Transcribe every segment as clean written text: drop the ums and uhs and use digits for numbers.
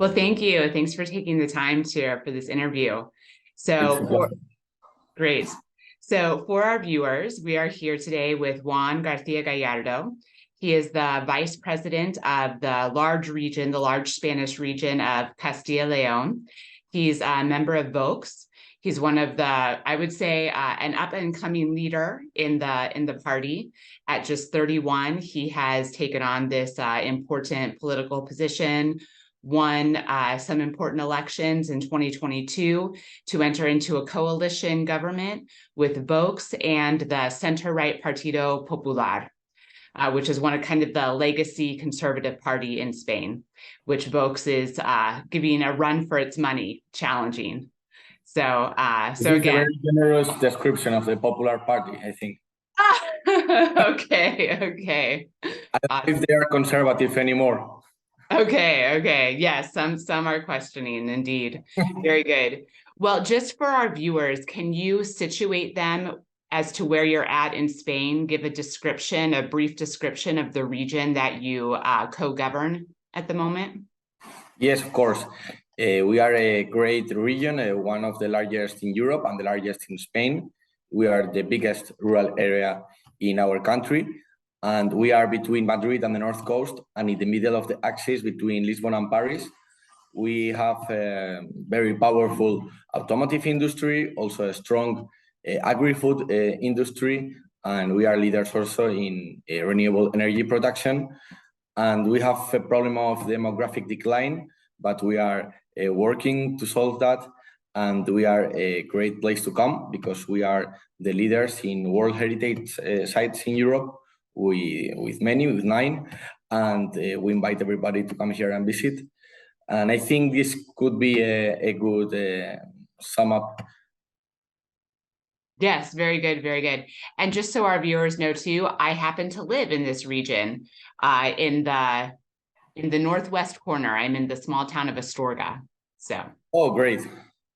Well, thank you. Thanks for taking the time for this interview. Great. So for our viewers, we are here today with Juan García-Gallardo. He is the Vice President of the large Spanish region of Castilla y León. He's a member of VOX. He's one of the, I would say, an up-and-coming leader in the party. At just 31, he has taken on this important political position, won some important elections in 2022 to enter into a coalition government with VOX and the center-right Partido Popular, which is one of kind of the legacy conservative party in Spain, which VOX is giving a run for its money, challenging. So again, a very generous description of the Popular Party, I think. Okay. I don't know if they are conservative anymore. Okay. Yes, some are questioning, indeed. Very good. Well, just for our viewers, can you situate them as to where you're at in Spain? Give a brief description of the region that you co-govern at the moment. Yes, of course. We are a great region, one of the largest in Europe and the largest in Spain. We are the biggest rural area in our country, and we are between Madrid and the North Coast, and in the middle of the axis between Lisbon and Paris. We have a very powerful automotive industry, also a strong agri-food industry, and we are leaders also in renewable energy production. And we have a problem of demographic decline, but we are working to solve that. And we are a great place to come because we are the leaders in World Heritage sites in Europe, with 9, and we invite everybody to come here and visit. And I think this could be a good sum up. Yes, very good. And just so our viewers know too, I happen to live in this region, in the northwest corner. I'm in the small town of Astorga. So. Oh, great.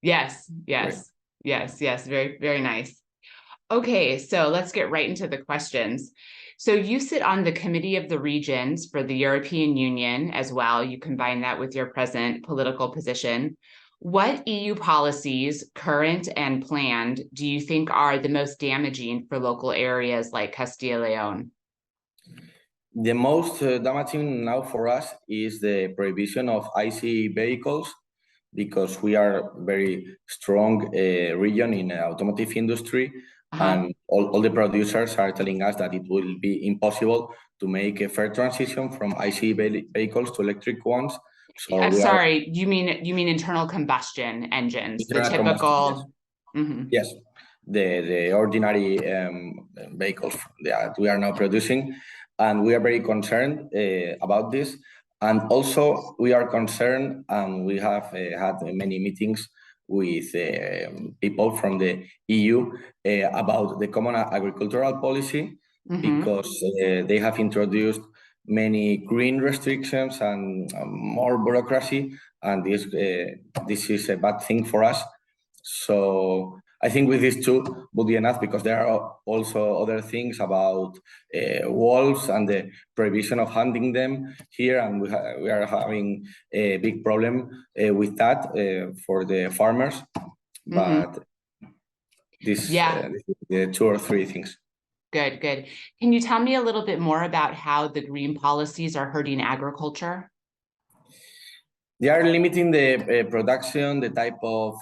Yes. Great. Yes. Very nice. Okay, so let's get right into the questions. So you sit on the Committee of the Regions for the European Union as well. You combine that with your present political position. What EU policies, current and planned, do you think are the most damaging for local areas like Castilla y León? The most damaging now for us is the prohibition of ICE vehicles, because we are very strong region in the automotive industry, and all the producers are telling us that it will be impossible to make a fair transition from ICE vehicles to electric ones. So I'm sorry, you mean internal combustion engines, the typical. Yes, the ordinary vehicles that we are now producing, and we are very concerned about this. And also we are concerned, and we have had many meetings with people from the EU about the common agricultural policy, because they have introduced many green restrictions and more bureaucracy, and this is a bad thing for us. So I think with these two would be enough, because there are also other things about wolves and the prohibition of hunting them here, and we are having a big problem with that for the farmers. But this is the 2 or 3 things. Good. Can you tell me a little bit more about how the green policies are hurting agriculture? They are limiting the production, the type of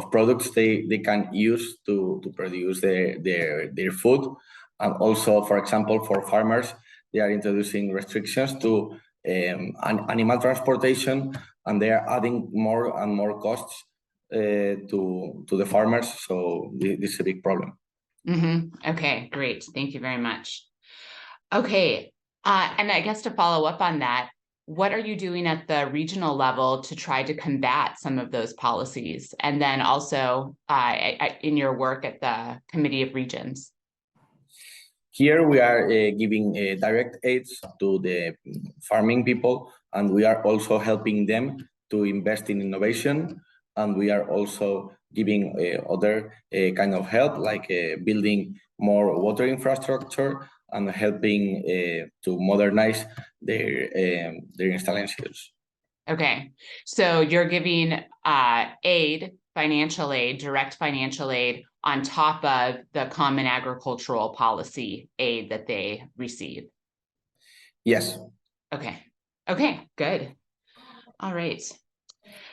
products they can use to produce their food. And also, for example, for farmers, they are introducing restrictions to animal transportation, and they are adding more and more costs to the farmers. So this is a big problem. Okay, great. Thank you very much. Okay, and I guess to follow up on that, what are you doing at the regional level to try to combat some of those policies? And then also in your work at the Committee of Regions? Here we are giving direct aids to the farming people, and we are also helping them to invest in innovation. And we are also giving other kind of help, like building more water infrastructure and helping to modernize their installations. Okay, so you're giving aid, financial aid, direct financial aid on top of the common agricultural policy aid that they receive. Yes. Okay, okay, good. All right.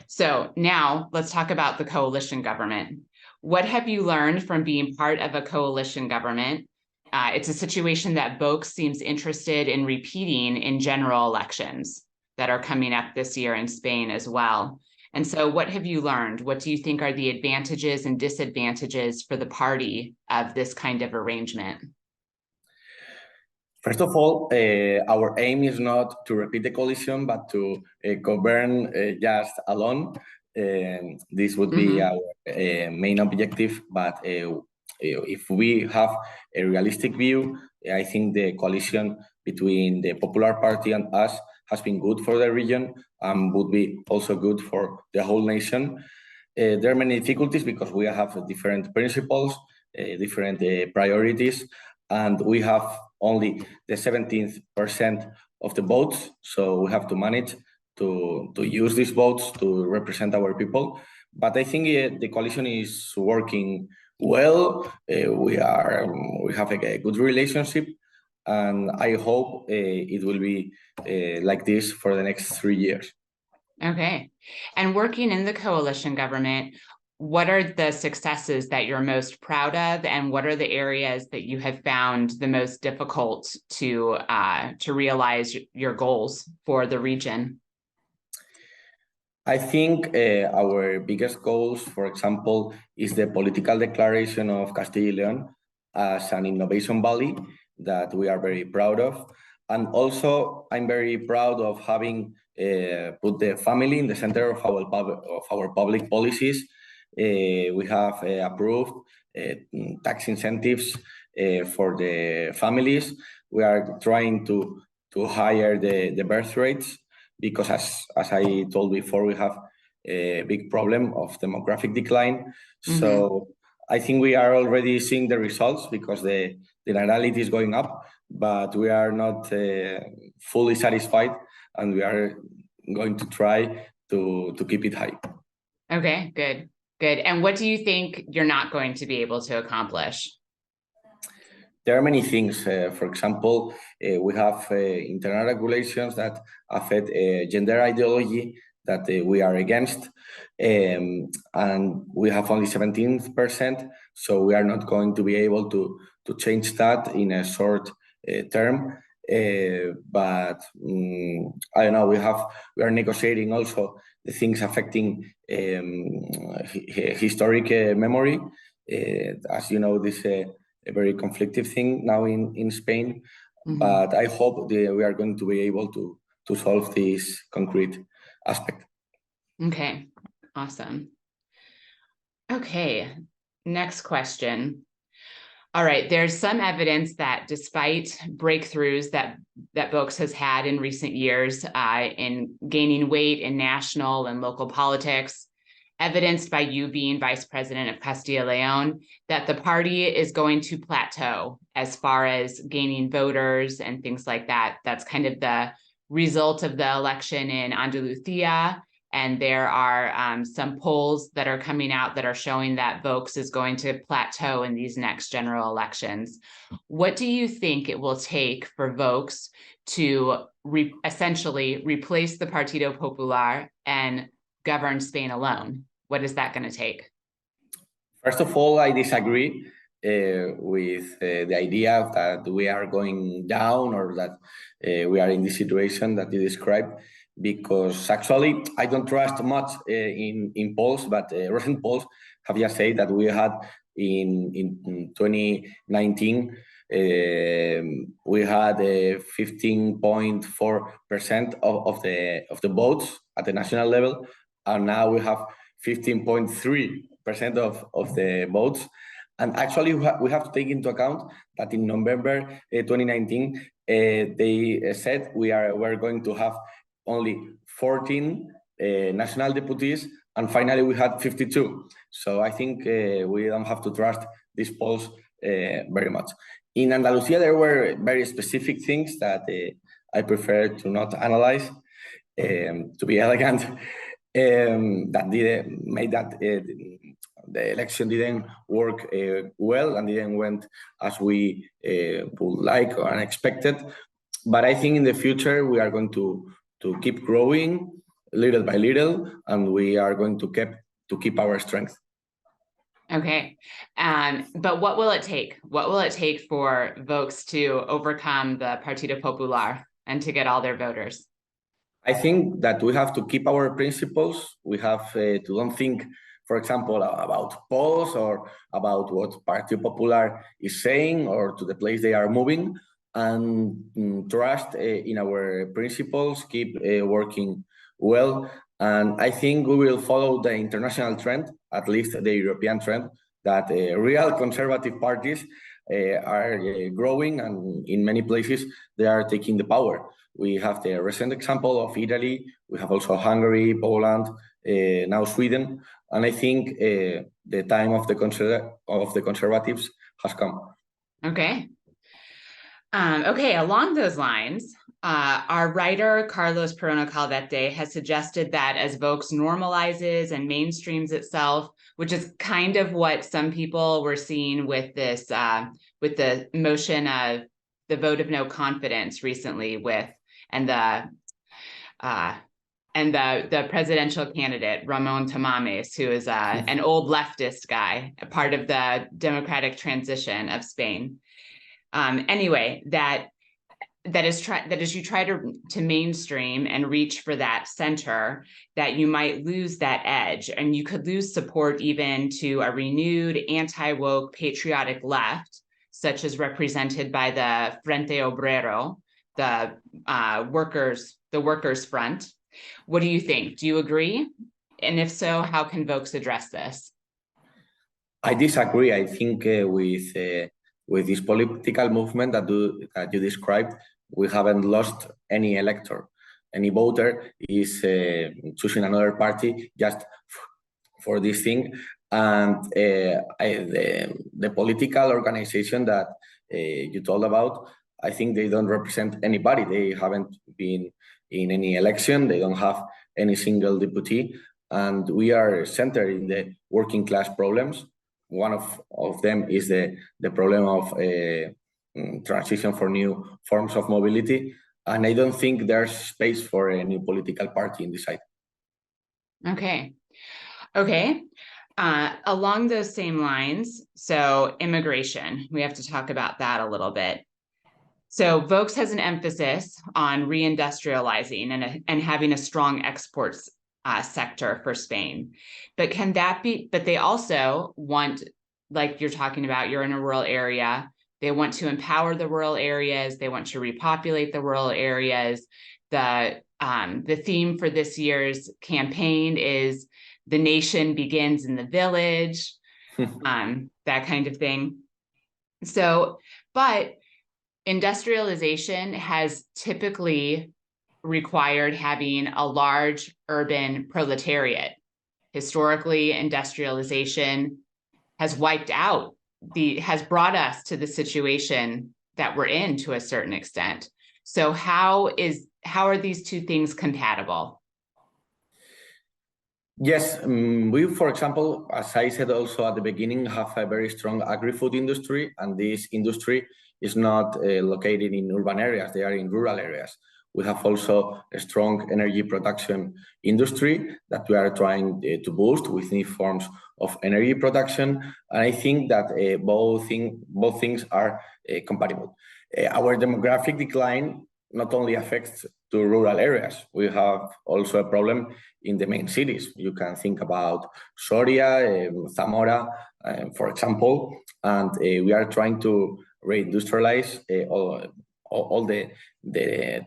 So now let's talk about the coalition government. What have you learned from being part of a coalition government? It's a situation that VOX seems interested in repeating in general elections that are coming up this year in Spain as well. And so what have you learned? What do you think are the advantages and disadvantages for the party of this kind of arrangement? First of all, our aim is not to repeat the coalition, but to govern just alone. This would be our main objective. But if we have a realistic view, I think the coalition between the Popular Party and us has been good for the region and would be also good for the whole nation. There are many difficulties because we have different principles, different priorities, and we have only the 17% of the votes. So we have to manage to use these votes to represent our people. But I think the coalition is working well. We have a good relationship, and I hope it will be like this for the next 3 years. Okay. And working in the coalition government, what are the successes that you're most proud of, and what are the areas that you have found the most difficult to realize your goals for the region? I think our biggest goals, for example, is the political declaration of Castilla y León as an innovation valley that we are very proud of. And also, I'm very proud of having put the family in the center of our public policies. We have approved tax incentives for the families. We are trying to higher the birth rates, because as I told before, we have a big problem of demographic decline. So I think we are already seeing the results because the natality is going up, but we are not fully satisfied, and we are going to try to keep it high. Okay, good, good. And what do you think you're not going to be able to accomplish? There are many things. For example, we have internal regulations that affect gender ideology that we are against, and we have only 17%, so we are not going to be able to change that in a short term. But I don't know. We are negotiating also the things affecting historic memory. As you know, this a very conflictive thing now in Spain, but I hope we are going to be able to solve this concrete aspect. Okay, awesome. Okay, next question. All right, there's some evidence that despite breakthroughs that VOX has had in recent years in gaining weight in national and local politics, evidenced by you being vice president of Castilla y León, that the party is going to plateau as far as gaining voters and things like that. That's kind of the result of the election in Andalusia. And there are some polls that are coming out that are showing that VOX is going to plateau in these next general elections. What do you think it will take for VOX to essentially replace the Partido Popular and govern Spain alone? What is that going to take? First of all, I disagree with the idea that we are going down, or that we are in the situation that you described, because actually I don't trust much in polls, but recent polls have just said that we had in 2019 we had 15.4% of the votes at the national level, and now we have 15.3% of the votes. And actually, we have to take into account that in November 2019, they said we're going to have only 14 national deputies, and finally we had 52. So I think we don't have to trust these polls very much. In Andalusia, there were very specific things that I prefer to not analyze. to be elegant, that didn't made that the election didn't work well and didn't went as we would like or expected. But I think in the future we are going to keep growing little by little, and we are going to keep our strength. Okay, but what will it take? What will it take for VOX to overcome the Partido Popular and to get all their voters? I think that we have to keep our principles. We have to don't think, for example, about polls or about what Partido Popular is saying or to the place they are moving, and trust in our principles, keep working well. And I think we will follow the international trend, at least the European trend, that real conservative parties are growing, and in many places they are taking the power. We have the recent example of Italy. We have also Hungary, Poland, now Sweden, and I think the time of the conservatives has come. Okay. Okay, along those lines, our writer Carlos Perona Calvete has suggested that as VOX normalizes and mainstreams itself, which is kind of what some people were seeing with this, with the motion of the vote of no confidence recently the presidential candidate Ramon Tamames, who is an old leftist guy, a part of the democratic transition of Spain. Anyway, that as you try to mainstream and reach for that center, that you might lose that edge, and you could lose support even to a renewed anti-woke patriotic left, such as represented by the Frente Obrero, the workers' front. What do you think? Do you agree? And if so, how can VOX address this? I disagree. I think with this political movement that you described, we haven't lost any elector. Any voter is choosing another party just for this thing. And the political organization that you told about, I think they don't represent anybody. They haven't been in any election. They don't have any single deputy. And we are centered in the working class problems. One of them is the problem of transition for new forms of mobility. And I don't think there's space for a new political party in this side. Okay. Okay. Along those same lines, so immigration, we have to talk about that a little bit. So VOX has an emphasis on reindustrializing and having a strong exports sector for Spain. But can that be, but they also want, like you're talking about, you're in a rural area, they want to empower the rural areas, they want to repopulate the rural areas. The theme for this year's campaign is "The nation begins in the village," that kind of thing. So, but industrialization has typically required having a large urban proletariat. Historically, industrialization has wiped out has brought us to the situation that we're in to a certain extent. So how are these two things compatible? Yes, we, for example, as I said also at the beginning, have a very strong agri-food industry, and this industry is not located in urban areas, they are in rural areas. We have also a strong energy production industry that we are trying to boost with new forms of energy production. And I think that both things are compatible. Our demographic decline not only affects to rural areas, we have also a problem in the main cities. You can think about Soria, Zamora, for example, and we are trying to reindustrialize all the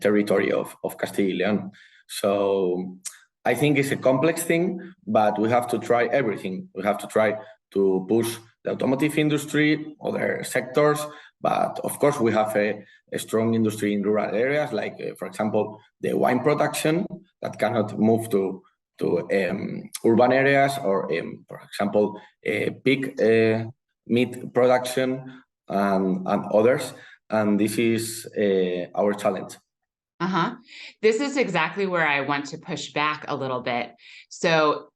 territory of Castilla y León. So I think it's a complex thing, but we have to try everything. We have to try to push the automotive industry, other sectors, but of course we have a strong industry in rural areas, like for example, the wine production that cannot move to urban areas, or for example, pig meat production and others. And this is our challenge. Uh-huh. This is exactly where I want to push back a little bit. So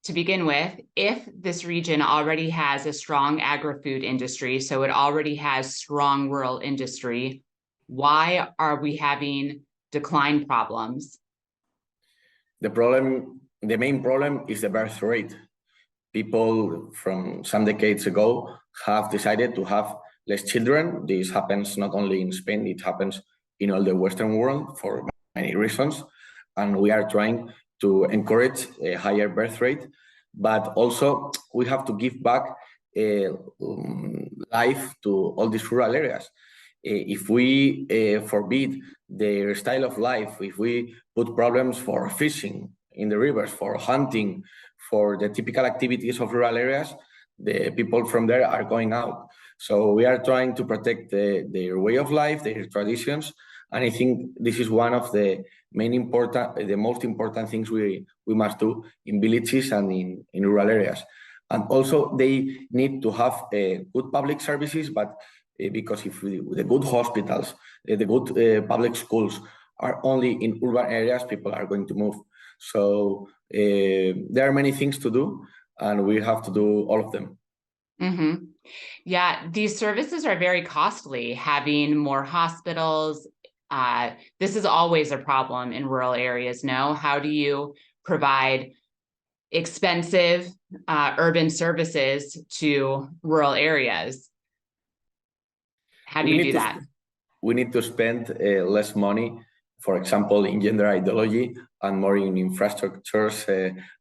to begin with, if this region already has a strong agri-food industry, so it already has strong rural industry, why are we having decline problems? The main problem is the birth rate. People from some decades ago have decided to have less children. This happens not only in Spain, it happens in all the Western world for many reasons. And we are trying to encourage a higher birth rate, but also we have to give back life to all these rural areas. If we forbid their style of life, if we put problems for fishing in the rivers, for hunting, for the typical activities of rural areas, the people from there are going out. So we are trying to protect their way of life, their traditions, and I think this is one of the most important things we must do in villages and in rural areas. And also they need to have good public services, but because if the good hospitals, the good public schools are only in urban areas, people are going to move. So there are many things to do, and we have to do all of them. Mm-hmm. Yeah, these services are very costly. Having more hospitals, this is always a problem in rural areas. No, how do you provide expensive urban services to rural areas? How do you do that? We need to spend less money, for example, in gender ideology, and more in infrastructures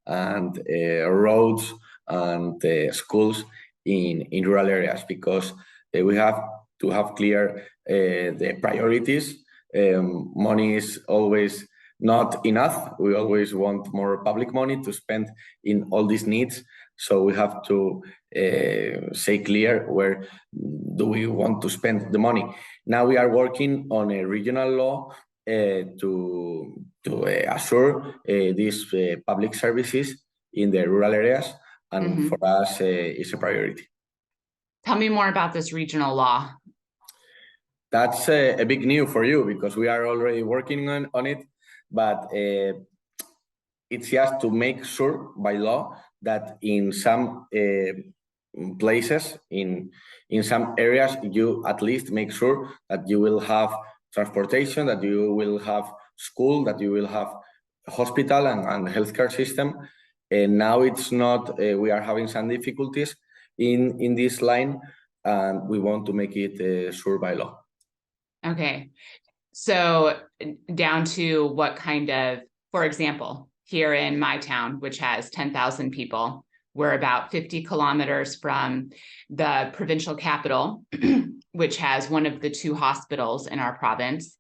and roads and schools in rural areas, because we have to have clear the priorities. Money is always not enough. We always want more public money to spend in all these needs. So we have to say clear where do we want to spend the money. Now we are working on a regional law to assure these public services in the rural areas, and for us, it's a priority. Tell me more about this regional law. That's a big news for you, because we are already working on it, but it's just to make sure by law that in some places, in some areas, you at least make sure that you will have transportation, that you will have school, that you will have hospital and healthcare system. And now it's not, we are having some difficulties in this line, and we want to make it sure by law. Okay, so down to what kind of, for example, here in my town, which has 10,000 people, we're about 50 kilometers from the provincial capital, which has one of the 2 hospitals in our province.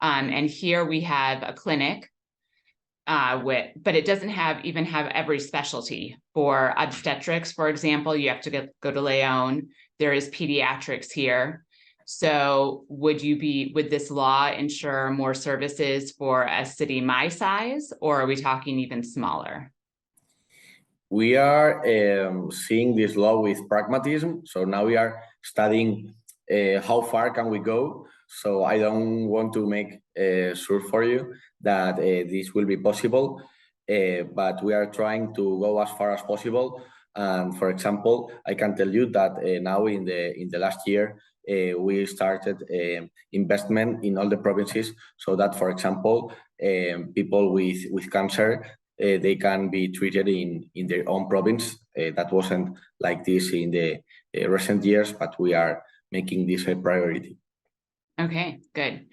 And here we have a clinic, but it doesn't even have every specialty. For obstetrics, for example, you have to go to León. There is pediatrics here. So would this law ensure more services for a city my size, or are we talking even smaller? We are seeing this law with pragmatism. So now we are studying how far can we go. So I don't want to make sure for you that this will be possible, but we are trying to go as far as possible. And for example, I can tell you that now in the last year, we started investment in all the provinces, so that, for example, people with cancer, they can be treated in their own province. That wasn't like this in the recent years, but we are making this a priority. Okay, good.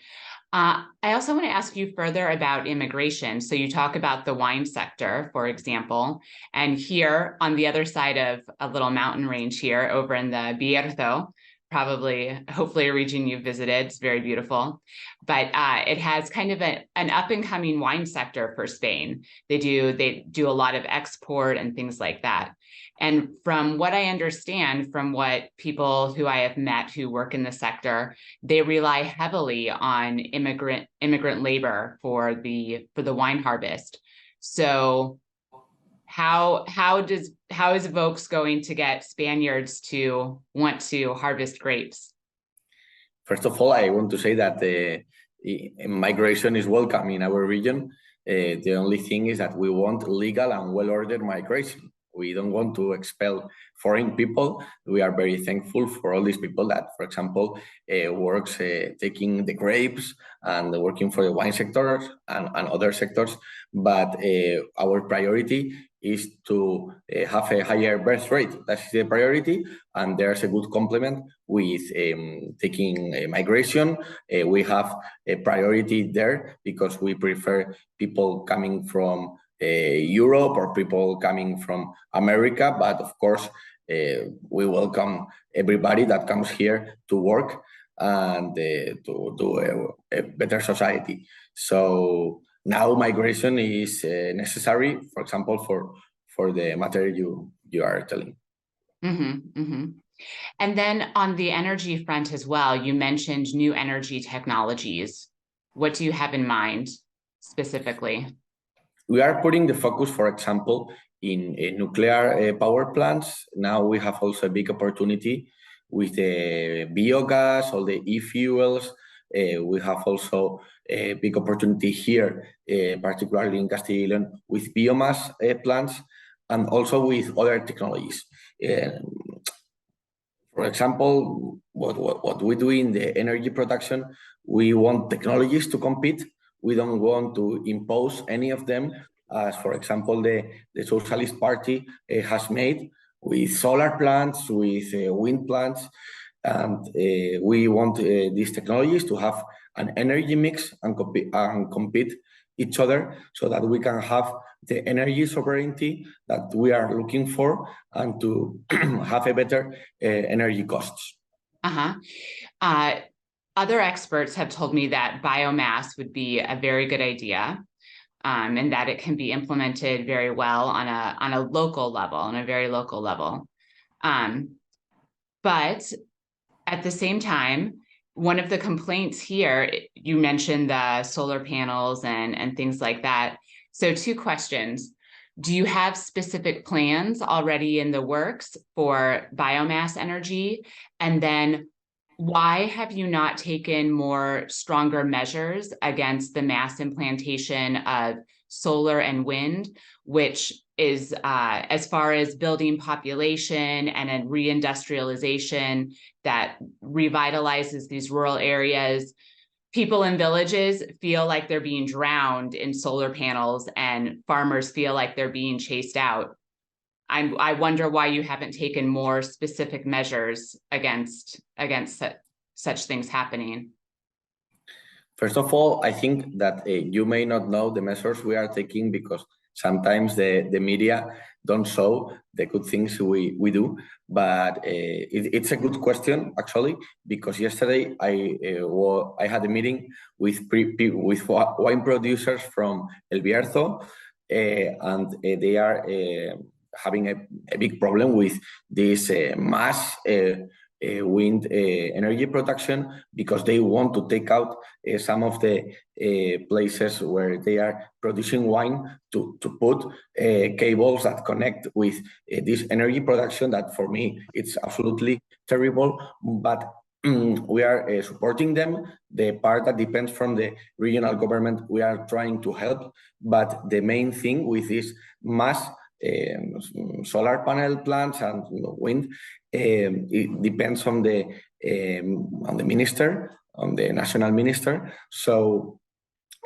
I also want to ask you further about immigration. So you talk about the wine sector, for example, and here on the other side of a little mountain range here over in the Bierzo, hopefully a region you've visited. It's very beautiful, but it has kind of an up and coming wine sector for Spain. They do a lot of export and things like that. And from what I understand, from what people who I have met who work in the sector, they rely heavily on immigrant labor for the wine harvest. So how is VOX going to get Spaniards to want to harvest grapes? First of all, I want to say that migration is welcome in our region. The only thing is that we want legal and well-ordered migration. We don't want to expel foreign people. We are very thankful for all these people that, for example, works taking the grapes and working for the wine sector and other sectors. But our priority is to have a higher birth rate. That's the priority, and there's a good complement with taking migration. We have a priority there because we prefer people coming from Europe or people coming from America, but of course, we welcome everybody that comes here to work and to do a better society. So now migration is necessary, for example, for the matter you are telling. Mm-hmm, mm-hmm. And then on the energy front as well, you mentioned new energy technologies. What do you have in mind specifically? We are putting the focus, for example, in nuclear power plants. Now we have also a big opportunity with the biogas, all the e-fuels. We have also a big opportunity here, particularly in Castilla y León, with biomass plants and also with other technologies. For example, what we do in the energy production, we want technologies to compete. We don't want to impose any of them, as for example, the Socialist Party has made with solar plants, with wind plants. And we want these technologies to have an energy mix and compete each other so that we can have the energy sovereignty that we are looking for and to have a better energy costs. Other experts have told me that biomass would be a very good idea, and that it can be implemented very well on a local level, on a very local level. But at the same time, one of the complaints here, you mentioned the solar panels and things like that. So 2 questions. Do you have specific plans already in the works for biomass energy? And then why have you not taken more stronger measures against the mass implantation of solar and wind, which is as far as building population and a reindustrialization that revitalizes these rural areas? People in villages feel like they're being drowned in solar panels and farmers feel like they're being chased out. I wonder why you haven't taken more specific measures against such things happening. First of all, I think that you may not know the measures we are taking because sometimes the media don't show the good things we do. But it's a good question, actually, because yesterday I had a meeting with wine producers from El Bierzo, and they are having a big problem with this mass wind energy production because they want to take out some of the places where they are producing wine to put cables that connect with this energy production that for me it's absolutely terrible, but we are supporting them. The part that depends from the regional government, we are trying to help, but the main thing with this mass solar panel plants and wind, it depends on the minister, on the national minister. So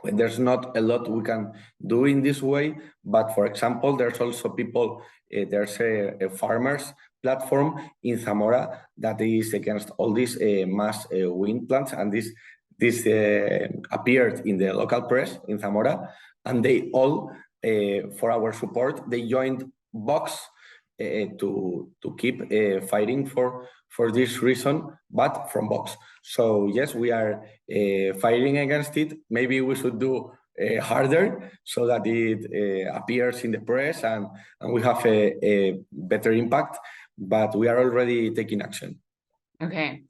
there's not a lot we can do in this way. But for example, there's also people, there's a farmers platform in Zamora that is against all these mass wind plants, and this appeared in the local press in Zamora, and they all for our support, they joined VOX to keep fighting for this reason, but from VOX. So yes, we are fighting against it. Maybe we should do harder so that it appears in the press and we have a better impact, but we are already taking action. Okay.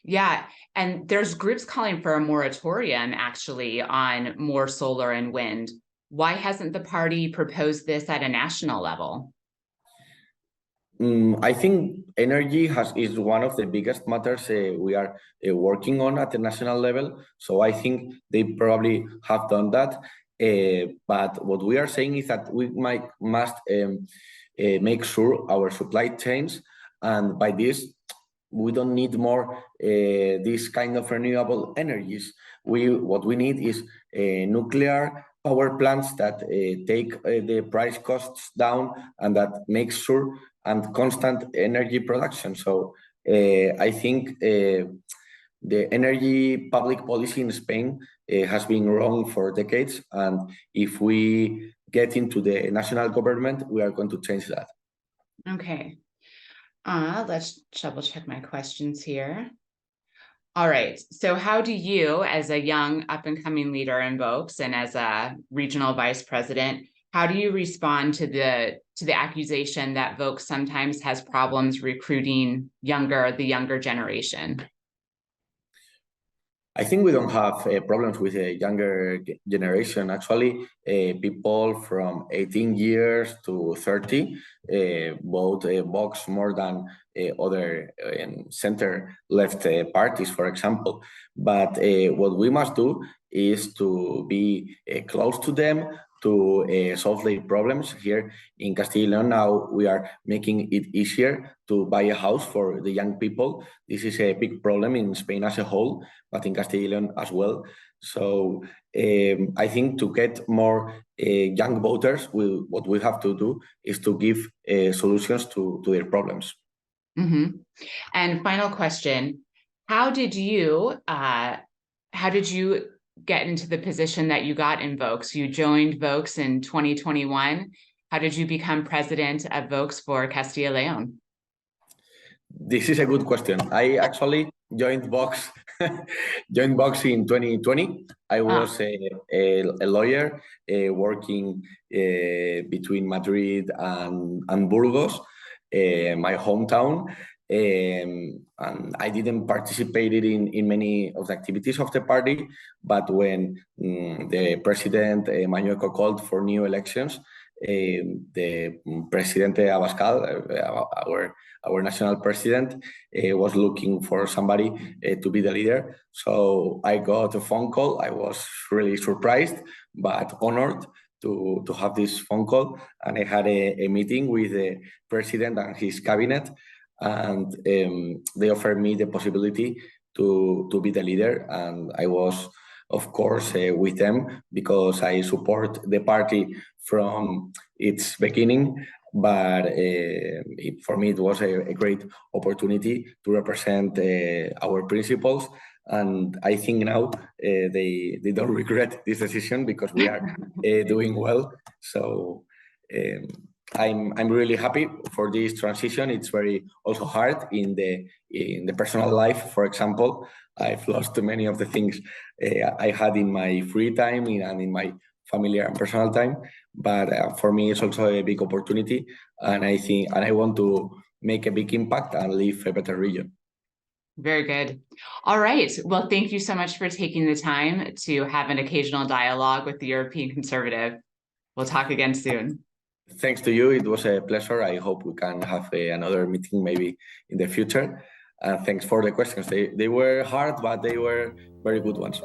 Yeah. And there's groups calling for a moratorium actually on more solar and wind. Why hasn't the party proposed this at a national level? I think energy is one of the biggest matters we are working on at the national level. So I think they probably have done that. But what we are saying is that we must make sure our supply chains, and by this, we don't need more this kind of renewable energies. What we need is nuclear power plants that take the price costs down and that make sure and constant energy production. So I think the energy public policy in Spain has been wrong for decades. And if we get into the national government, we are going to change that. Okay. Let's double check my questions here. All right. So how do you, as a young up and coming leader in VOX and as a regional vice president, how do you respond to the accusation that VOX sometimes has problems recruiting the younger generation? I think we don't have problems with a younger generation. Actually, people from 18 years to 30 vote VOX more than other center-left parties, for example. But what we must do is to be close to them, to solve their problems. Here in Castilla y León now, we are making it easier to buy a house for the young people. This is a big problem in Spain as a whole, but in Castilla y León as well. So I think to get more young voters, what we have to do is to give solutions to their problems. Mm-hmm. And final question, how did you get into the position that you got in VOX? You joined VOX in 2021. How did you become president of VOX for Castilla y León? This is a good question. I actually joined VOX in 2020. I was a lawyer working between Madrid and Burgos, my hometown. And I didn't participate in many of the activities of the party, but when the president Mañueco called for new elections, the Presidente Abascal, our national president, was looking for somebody to be the leader. So I got a phone call. I was really surprised, but honored to have this phone call. And I had a meeting with the president and his cabinet, and they offered me the possibility to be the leader. And I was, of course, with them because I support the party from its beginning. But for me, it was a great opportunity to represent our principles. And I think now they don't regret this decision because we are doing well. So I'm really happy for this transition. It's very also hard in the personal life. For example, I've lost many of the things I had in my free time and in my familiar and personal time. But for me, it's also a big opportunity, and I want to make a big impact and leave a better region. Very good. All right. Well, thank you so much for taking the time to have an occasional dialogue with the European Conservative. We'll talk again soon. Thanks to you. It was a pleasure. I hope we can have another meeting maybe in the future. And thanks for the questions. They were hard, but they were very good ones.